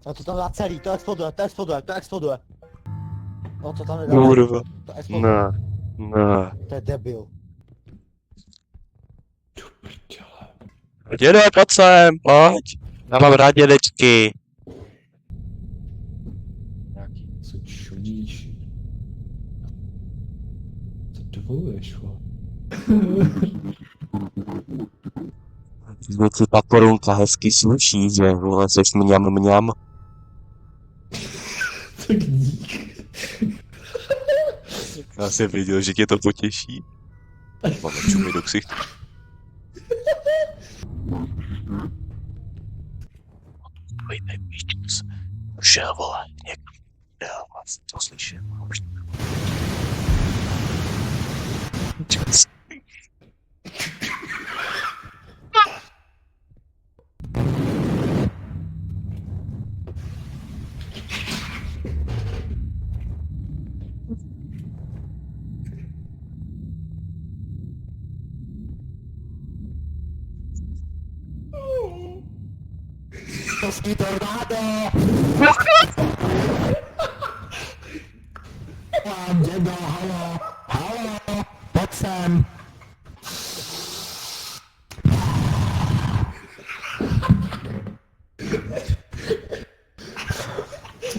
A to tam dá celý, to exploduje, to exploduje, to exploduje. No to tam nedá. Kurva. To exploduje. Ne. Ne. To je debil. Dědo, pojď sem, pojď. Já mám rád dědečky. Co čudíš? Co dovoluješ, vole? Že ti ta korunka hezky sluší, že vole, seš mňam. Tak dík. Já jsem věděl, že tě to potěší. Máme čumy do ksichtu. Pojďme, víš, šel, vole, někdo. Já vás to slyším. Český tornádo! Mám dědo, halo, halo, pojď sem.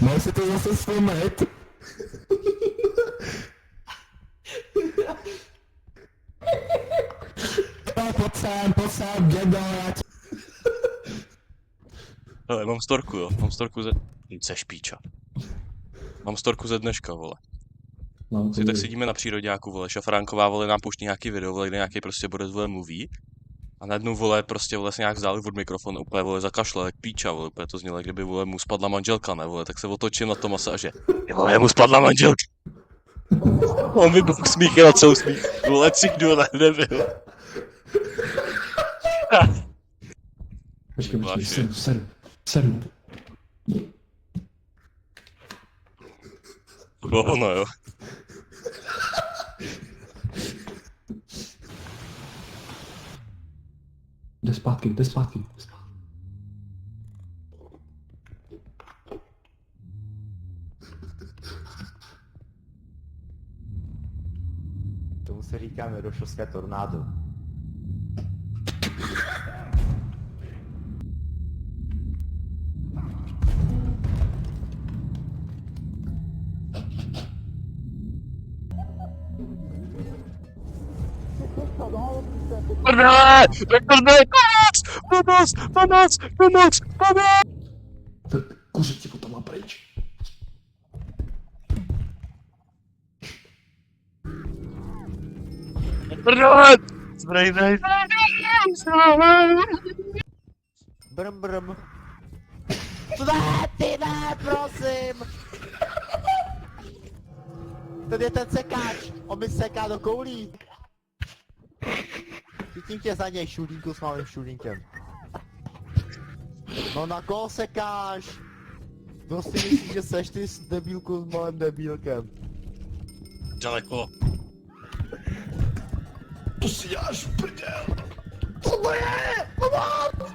Můžu si to zase vzpomnět? Pojď sem, dědo, já tě... Ale mám storku, jo, mám storku ze... Jseš píča. Mám storku ze dneška, vole. Mám Si tak sedíme na příroďáku, vole, Šafránková, vole, nám pouští nějaký video, vole, kde nějaký prostě borec, vole, mluví. A najednou, vole, prostě, vole, se nějak vzdálí od mikrofonu, úplně, vole, zakašle, jak píča, vole, úplně to znělo, jak kdyby, vole, mu spadla manželka, ne, vole, tak se otočím na tom a že, vole, mu spadla manželka. On vybuch smíchem a celou smích, vole, ciknu, ale nebyl. Počkej, Vážně. seru. To bylo ono, jo. Jde zpátky. Tomu se říká Mirošovské tornádo. Prdele! Pomoc! Tak kuře ti potom má pryč. Prdele! Zbrej. Brm. Ne, ty ne, prosím! Tady je ten sekáč, on mi seká do koulí. Chytím tě za něj šulínku s malým šulínkem. No na koho sekáš? Kdo si myslíš, že seš ty debílku s malým debílkem? Daleko. To si děláš prdel. Co to je? Pomoc!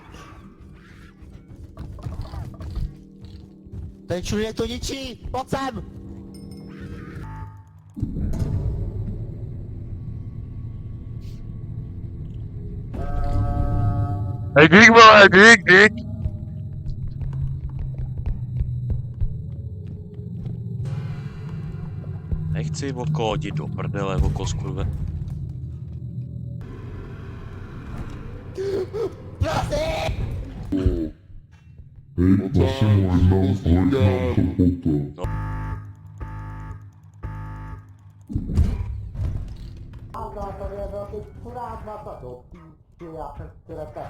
Ten šulínek to ničí, pojď sem! Hej, dík, vole, dík. Nechci oko hodit do prdele, oko skurve. Prosím! Hej, prosím, hoď nám to foto. A to je velký chudák na to, píči, já jsem skrete.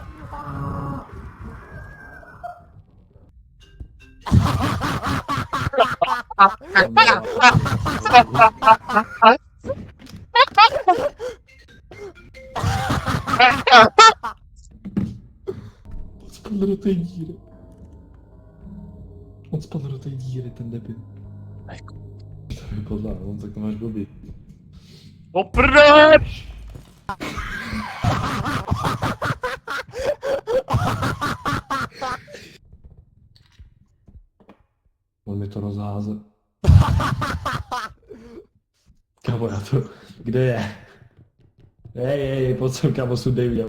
Spadl do té díry. On spadl do té díry, ten debil. To mi pozná, on tak to máš blbý. O prdele! On mi to rozházel. Kamo, já to... Kde je? Hej, pojď sem, kamo, sundej mě.